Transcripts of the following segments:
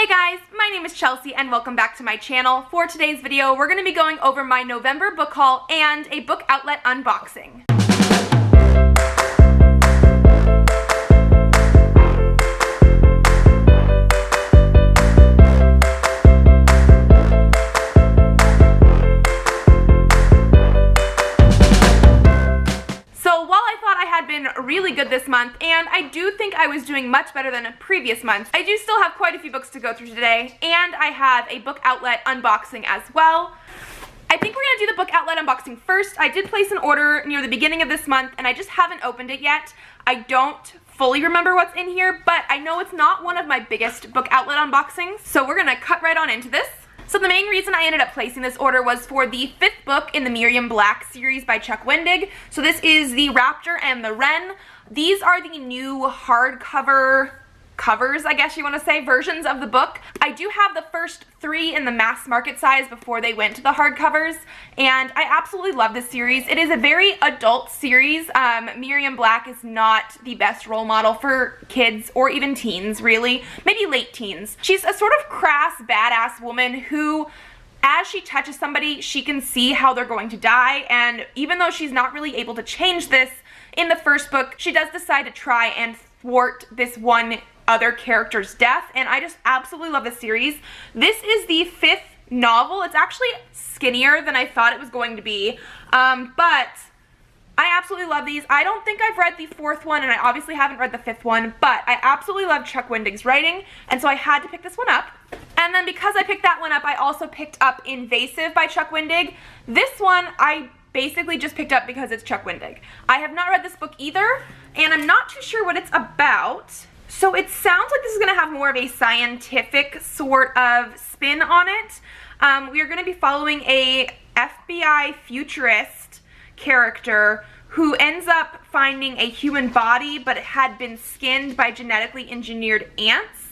Hey guys, my name is Chelsea and welcome back to my channel. For today's video, we're going to be going over my November book haul and a book outlet unboxing. Really good this month, and I do think I was doing much better than previous months. I do still have quite a few books to go through today, and I have a book outlet unboxing as well. I think we're going to do the book outlet unboxing first. I did place an order near the beginning of this month, and I just haven't opened it yet. I don't fully remember what's in here, but I know it's not one of my biggest book outlet unboxings, so we're going to cut right on into this. So the main reason I ended up placing this order was for the 5th book in the Miriam Black series by Chuck Wendig. So this is the Raptor and the Wren. These are the new hardcover covers, I guess you want to say, versions of the book. I do have the first 3 in the mass market size before they went to the hardcovers, and I absolutely love this series. It is a very adult series. Miriam Black is not the best role model for kids or even teens, really. Maybe late teens. She's a sort of crass, badass woman who, as she touches somebody, she can see how they're going to die, and even though she's not really able to change this, in the first book, she does decide to try and thwart this one other character's death, and I just absolutely love this series. This is the 5th novel. It's actually skinnier than I thought it was going to be, but I absolutely love these. I don't think I've read the 4th one, and I obviously haven't read the 5th one, but I absolutely love Chuck Wendig's writing, and so I had to pick this one up. And then because I picked that one up, I also picked up Invasive by Chuck Wendig. This one I basically just picked up because it's Chuck Wendig. I have not read this book either, and I'm not too sure what it's about. So it sounds like this is going to have more of a scientific sort of spin on it. We are going to be following a FBI futurist character who ends up finding a human body, but it had been skinned by genetically engineered ants.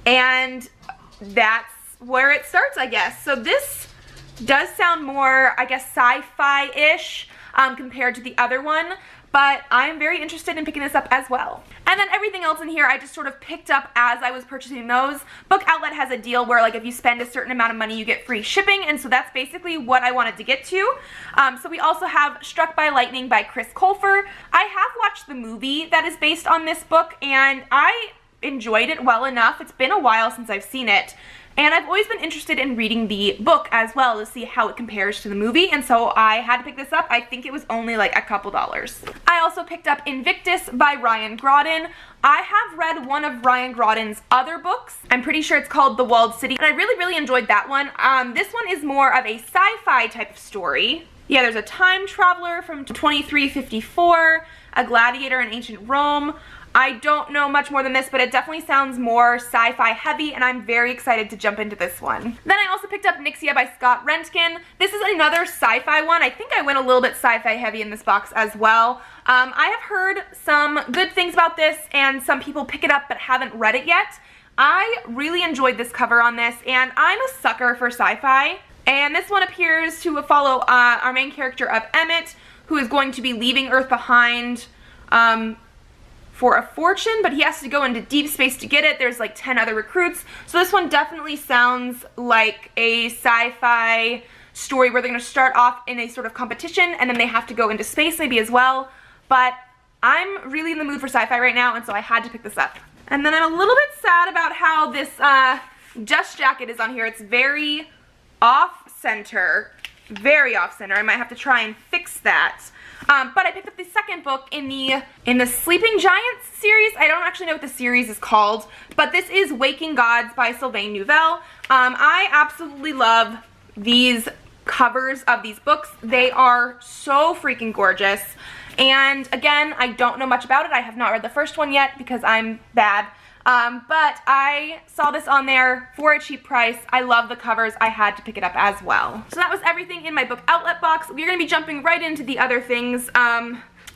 And that's where it starts, I guess. So this does sound more, I guess, sci-fi-ish compared to the other one, but I'm very interested in picking this up as well. And then everything else in here I just sort of picked up as I was purchasing those. Book Outlet has a deal where, like, if you spend a certain amount of money you get free shipping, and so that's basically what I wanted to get to. So we also have Struck by Lightning by Chris Colfer. I have watched the movie that is based on this book, and I enjoyed it well enough. It's been a while since I've seen it. And I've always been interested in reading the book as well to see how it compares to the movie, and so I had to pick this up. I think it was only like a couple dollars. I also picked up Invictus by Ryan Graudin. I have read one of Ryan Graudin's other books. I'm pretty sure it's called The Walled City, and I really enjoyed that one. This one is more of a sci-fi type of story. Yeah, there's a time traveler from 2354, a gladiator in ancient Rome. I don't know much more than this, but it definitely sounds more sci-fi heavy, and I'm very excited to jump into this one. Then I also picked up Nyxia by Scott Rentgen. This is another sci-fi one. I think I went a little bit sci-fi heavy in this box as well. I have heard some good things about this, and some people pick it up but haven't read it yet. I really enjoyed this cover on this, and I'm a sucker for sci-fi. And this one appears to follow our main character of Emmett, who is going to be leaving Earth behind for a fortune, but he has to go into deep space to get it. There's like 10 other recruits. So this one definitely sounds like a sci-fi story where they're going to start off in a sort of competition, and then they have to go into space maybe as well. But I'm really in the mood for sci-fi right now, and so I had to pick this up. And then I'm a little bit sad about how this dust jacket is on here. It's very off-center. Very off-center. I might have to try and fix that. But I picked up the 2nd book in the Sleeping Giants series. I don't actually know what the series is called, but this is Waking Gods by Sylvain Neuvel. I absolutely love these covers of these books. They are so freaking gorgeous. And again, I don't know much about it. I have not read the first one yet because I'm bad. But I saw this on there for a cheap price. I love the covers. I had to pick it up as well. So that was everything in my book outlet box. We're going to be jumping right into the other things.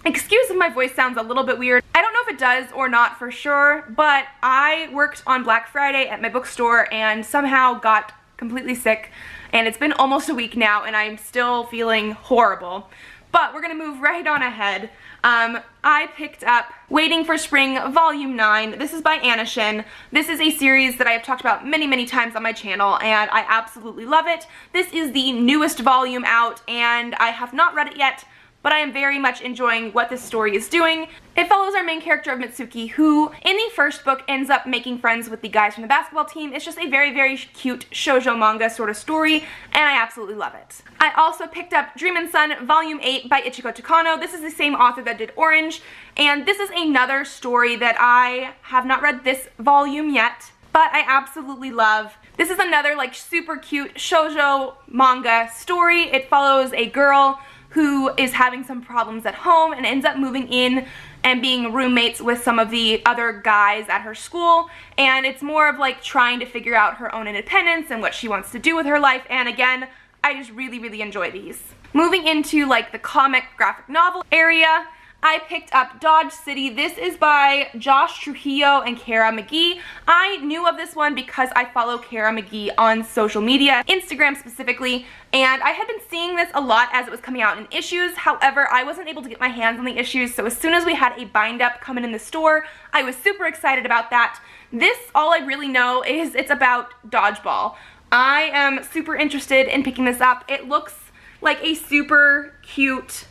Excuse if my voice sounds a little bit weird. I don't know if it does or not for sure, but I worked on Black Friday at my bookstore and somehow got completely sick. And it's been almost a week now, and I'm still feeling horrible. But we're gonna move right on ahead. I picked up Waiting for Spring Volume 9. This is by Anishin. This is a series that I have talked about many, many times on my channel, and I absolutely love it. This is the newest volume out, and I have not read it yet, but I am very much enjoying what this story is doing. It follows our main character of Mitsuki, who in the first book ends up making friends with the guys from the basketball team. It's just a very, very cute shoujo manga sort of story, and I absolutely love it. I also picked up Dreamin Sun Volume 8 by Ichiko Takano. This is the same author that did Orange, and this is another story that I have not read this volume yet, but I absolutely love. This is another like super cute shoujo manga story. It follows a girl who is having some problems at home and ends up moving in and being roommates with some of the other guys at her school, and it's more of like trying to figure out her own independence and what she wants to do with her life, and again, I just really, really enjoy these. Moving into like the comic graphic novel area, I picked up Dodge City. This is by Josh Trujillo and Kara McGee. I knew of this one because I follow Kara McGee on social media, Instagram specifically, and I had been seeing this a lot as it was coming out in issues. However, I wasn't able to get my hands on the issues, so as soon as we had a bind-up coming in the store, I was super excited about that. This, all I really know is it's about dodgeball. I am super interested in picking this up. It looks like a super cute,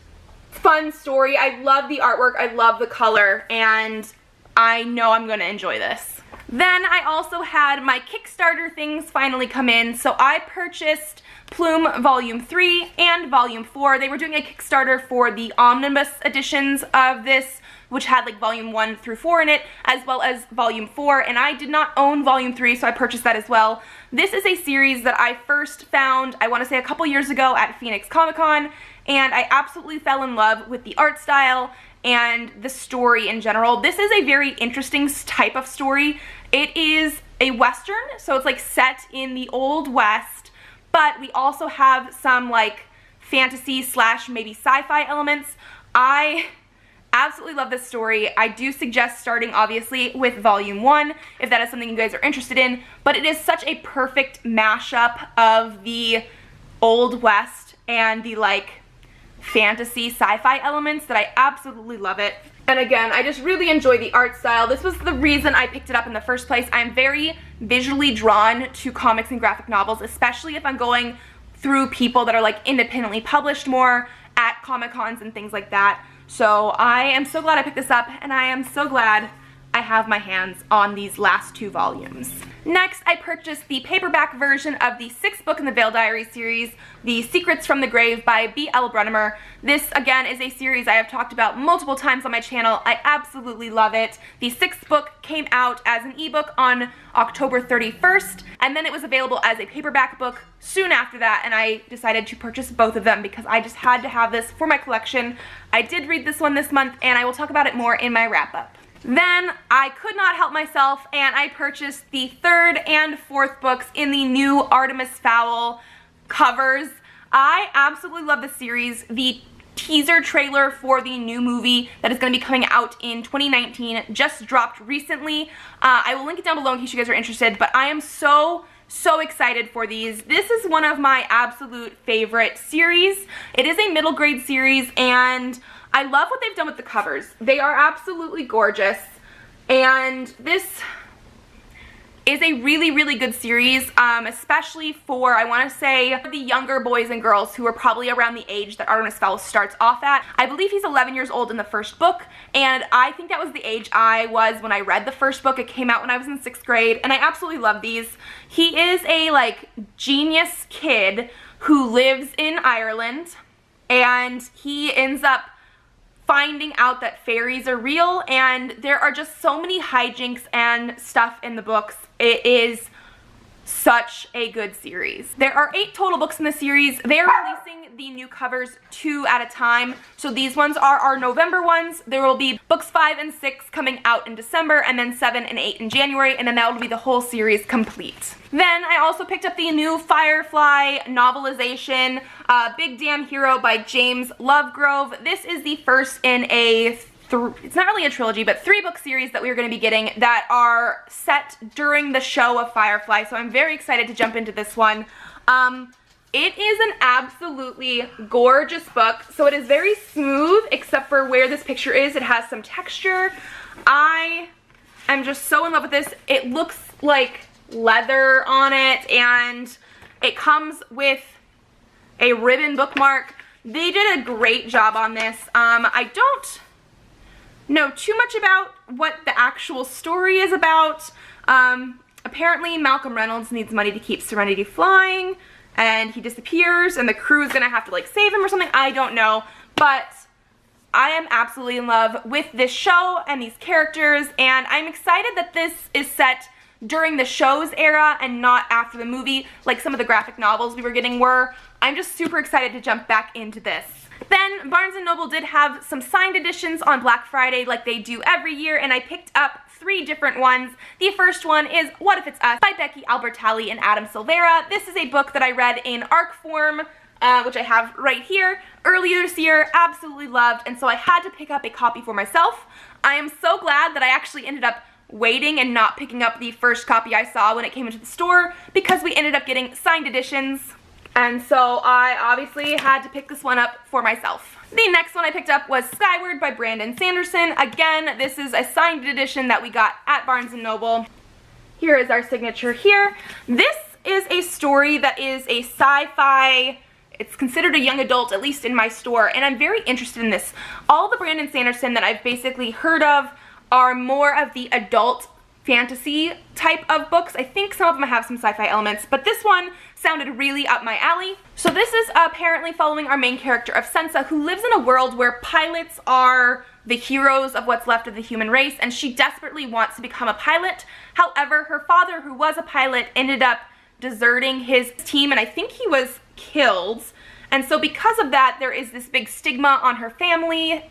fun story. I love the artwork, I love the color, and I know I'm gonna enjoy this. Then I also had my Kickstarter things finally come in, so I purchased Plume Volume 3 and Volume 4. They were doing a Kickstarter for the omnibus editions of this, which had like Volume 1 through 4 in it, as well as Volume 4, and I did not own Volume 3, so I purchased that as well. This is a series that I first found, I want to say a couple years ago at Phoenix Comic Con, and I absolutely fell in love with the art style and the story in general. This is a very interesting type of story. It is a Western, so it's like set in the Old West, but we also have some like fantasy slash maybe sci-fi elements. I absolutely love this story. I do suggest starting obviously with Volume 1 if that is something you guys are interested in, but it is such a perfect mashup of the Old West and the like fantasy sci-fi elements that I absolutely love it. And again, I just really enjoy the art style. This was the reason I picked it up in the first place. I'm very visually drawn to comics and graphic novels, especially if I'm going through people that are like independently published more at Comic Cons and things like that. So I am so glad I picked this up, and I am so glad I have my hands on these last 2 volumes. Next, I purchased the paperback version of the 6th book in the Veil Diaries series, The Secrets from the Grave by B.L. Brunimer. This, again, is a series I have talked about multiple times on my channel. I absolutely love it. The 6th book came out as an ebook on October 31st, and then it was available as a paperback book soon after that, and I decided to purchase both of them because I just had to have this for my collection. I did read this one this month, and I will talk about it more in my wrap-up. Then I could not help myself, and I purchased the 3rd and 4th books in the new Artemis Fowl covers. I absolutely love this series. The teaser trailer for the new movie that is going to be coming out in 2019 just dropped recently. I will link it down below in case you guys are interested, but I am so excited for these. This is one of my absolute favorite series. It is a middle grade series, and I love what they've done with the covers. They are absolutely gorgeous, and this is a really, really good series, especially for, I want to say, the younger boys and girls who are probably around the age that Artemis Fowl starts off at. I believe he's 11 years old in the first book, and I think that was the age I was when I read the first book. It came out when I was in 6th grade, and I absolutely love these. He is a, like, genius kid who lives in Ireland, and he ends up finding out that fairies are real, and there are just so many hijinks and stuff in the books. It is such a good series. There are 8 total books in the series. They are releasing the new covers 2 at a time. So these ones are our November ones. There will be books 5 and 6 coming out in December, and then 7 and 8 in January, and then that will be the whole series complete. Then I also picked up the new Firefly novelization, Big Damn Hero by James Lovegrove. This is the first in a it's not really a trilogy, but 3-book series that we are going to be getting that are set during the show of Firefly, so I'm very excited to jump into this one. It is an absolutely gorgeous book. So it is very smooth, except for where this picture is. It has some texture. I am just so in love with this. It looks like leather on it, and it comes with a ribbon bookmark. They did a great job on this. I don't know too much about what the actual story is about. Apparently Malcolm Reynolds needs money to keep Serenity flying, and he disappears, and the crew is gonna have to like save him or something. I don't know, but I am absolutely in love with this show and these characters, and I'm excited that this is set during the show's era and not after the movie like some of the graphic novels we were getting were. I'm just super excited to jump back into this. Then Barnes & Noble did have some signed editions on Black Friday like they do every year, and I picked up 3 different ones. The first one is What If It's Us by Becky Albertalli and Adam Silvera. This is a book that I read in ARC form, which I have right here, earlier this year. Absolutely loved, and so I had to pick up a copy for myself. I am so glad that I actually ended up waiting and not picking up the first copy I saw when it came into the store, because we ended up getting signed editions, and so I obviously had to pick this one up for myself. The next one I picked up was Skyward by Brandon Sanderson. Again, this is a signed edition that we got at Barnes & Noble. Here is our signature here. This is a story that is a sci-fi, it's considered a young adult, at least in my store, and I'm very interested in this. All the Brandon Sanderson that I've basically heard of are more of the adult fantasy type of books. I think some of them have some sci-fi elements, but this one sounded really up my alley. So this is apparently following our main character of Sansa, who lives in a world where pilots are the heroes of what's left of the human race, and she desperately wants to become a pilot. However, her father, who was a pilot, ended up deserting his team, and I think he was killed. And so because of that, there is this big stigma on her family.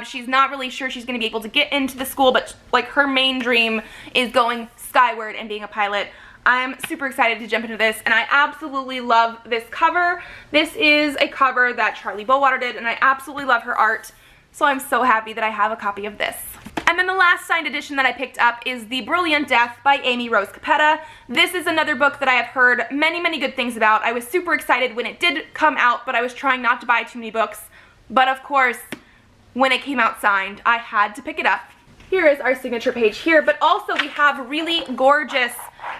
She's not really sure she's going to be able to get into the school, but like her main dream is going skyward and being a pilot. I'm super excited to jump into this, and I absolutely love this cover. This is a cover that Charlie Bowater did, and I absolutely love her art, so I'm so happy that I have a copy of this. And then the last signed edition that I picked up is The Brilliant Death by Amy Rose Capetta. This is another book that I have heard many, many good things about. I was super excited when it did come out, but I was trying not to buy too many books. But of course, when it came out signed, I had to pick it up. Here is our signature page here, but also we have really gorgeous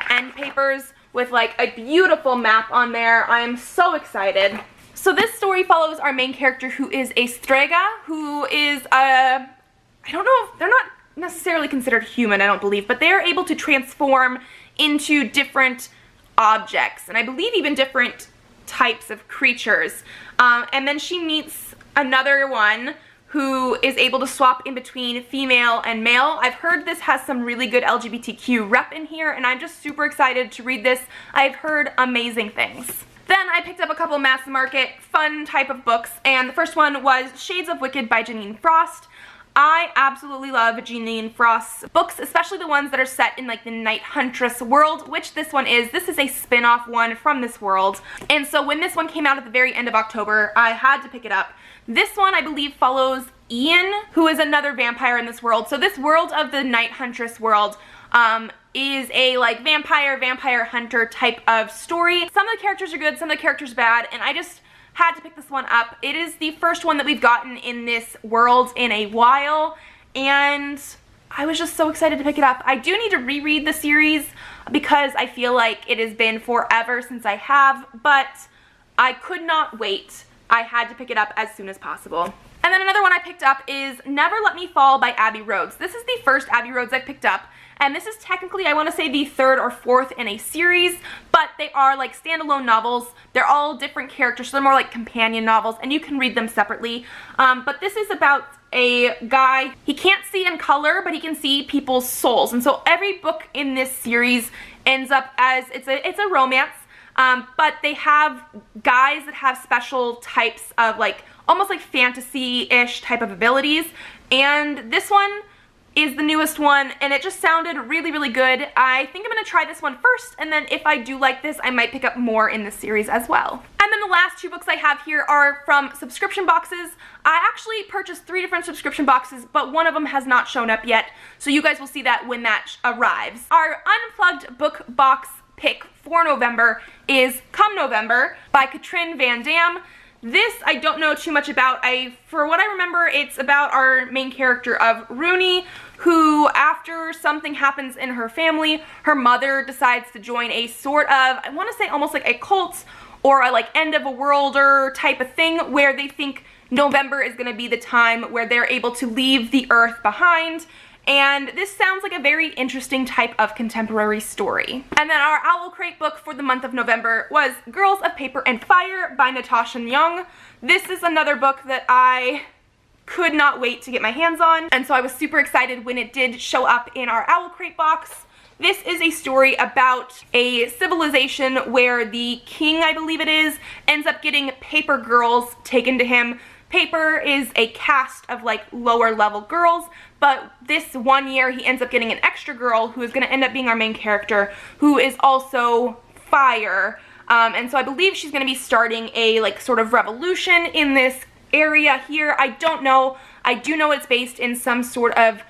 end papers with like a beautiful map on there. I am so excited. So this story follows our main character, who is a strega, who is a, I don't know if they're not necessarily considered human, I don't believe, but they are able to transform into different objects, and I believe even different types of creatures. And then she meets another one who is able to swap in between female and male. I've heard this has some really good LGBTQ rep in here, and I'm just super excited to read this. I've heard amazing things. Then I picked up a couple mass market fun type of books, and the first one was Shades of Wicked by Janine Frost. I absolutely love Janine Frost's books, especially the ones that are set in like the Night Huntress world, which this one is. This is a spin-off one from this world. And so when this one came out at the very end of October, I had to pick it up. This one, I believe, follows Ian, who is another vampire in this world. So this world of the Night Huntress world is a like vampire hunter type of story. Some of the characters are good, some of the characters bad, and I just had to pick this one up. It is the first one that we've gotten in this world in a while, and I was just so excited to pick it up. I do need to reread the series because I feel like it has been forever since I have, but I could not wait. I had to pick it up as soon as possible. And then another one I picked up is Never Let Me Fall by Abby Rhodes. This is the first Abby Rhodes I've picked up, and this is technically, I want to say, the third or fourth in a series, but they are like standalone novels. They're all different characters, so they're more like companion novels, and you can read them separately. But this is about a guy, he can't see in color, but he can see people's souls, and so every book in this series ends up as, it's a romance, but they have guys that have special types of like, almost like fantasy-ish type of abilities, and this one is the newest one, and it just sounded really, really good. I think I'm going to try this one first, and then if I do like this, I might pick up more in this series as well. And then the last two books I have here are from subscription boxes. I actually purchased 3 different subscription boxes, but one of them has not shown up yet, so you guys will see that when that arrives. Our unplugged book box pick for November is Come November by Katrin Van Dam. This I don't know too much about. For what I remember, it's about our main character of Rooney, who after something happens in her family, her mother decides to join a sort of, I want to say almost like a cult or a like end of a worlder type of thing, where they think November is going to be the time where they're able to leave the earth behind. And this sounds like a very interesting type of contemporary story. And then our Owl Crate book for the month of November was Girls of Paper and Fire by Natasha Young. This is another book that I could not wait to get my hands on, and so I was super excited when it did show up in our Owl Crate box. This is a story about a civilization where the king, I believe it is, ends up getting paper girls taken to him. Paper is a caste of like lower level girls, but this one year he ends up getting an extra girl who is going to end up being our main character, who is also fire. And so I believe she's going to be starting a like sort of revolution in this area here. I don't know. I do know it's based in some sort of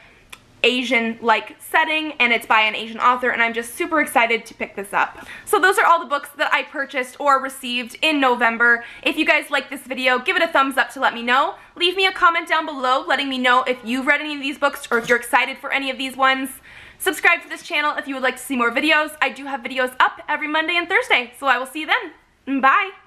Asian-like setting, and it's by an Asian author, and I'm just super excited to pick this up. So those are all the books that I purchased or received in November. If you guys like this video, give it a thumbs up to let me know. Leave me a comment down below letting me know if you've read any of these books or if you're excited for any of these ones. Subscribe to this channel if you would like to see more videos. I do have videos up every Monday and Thursday, so I will see you then. Bye!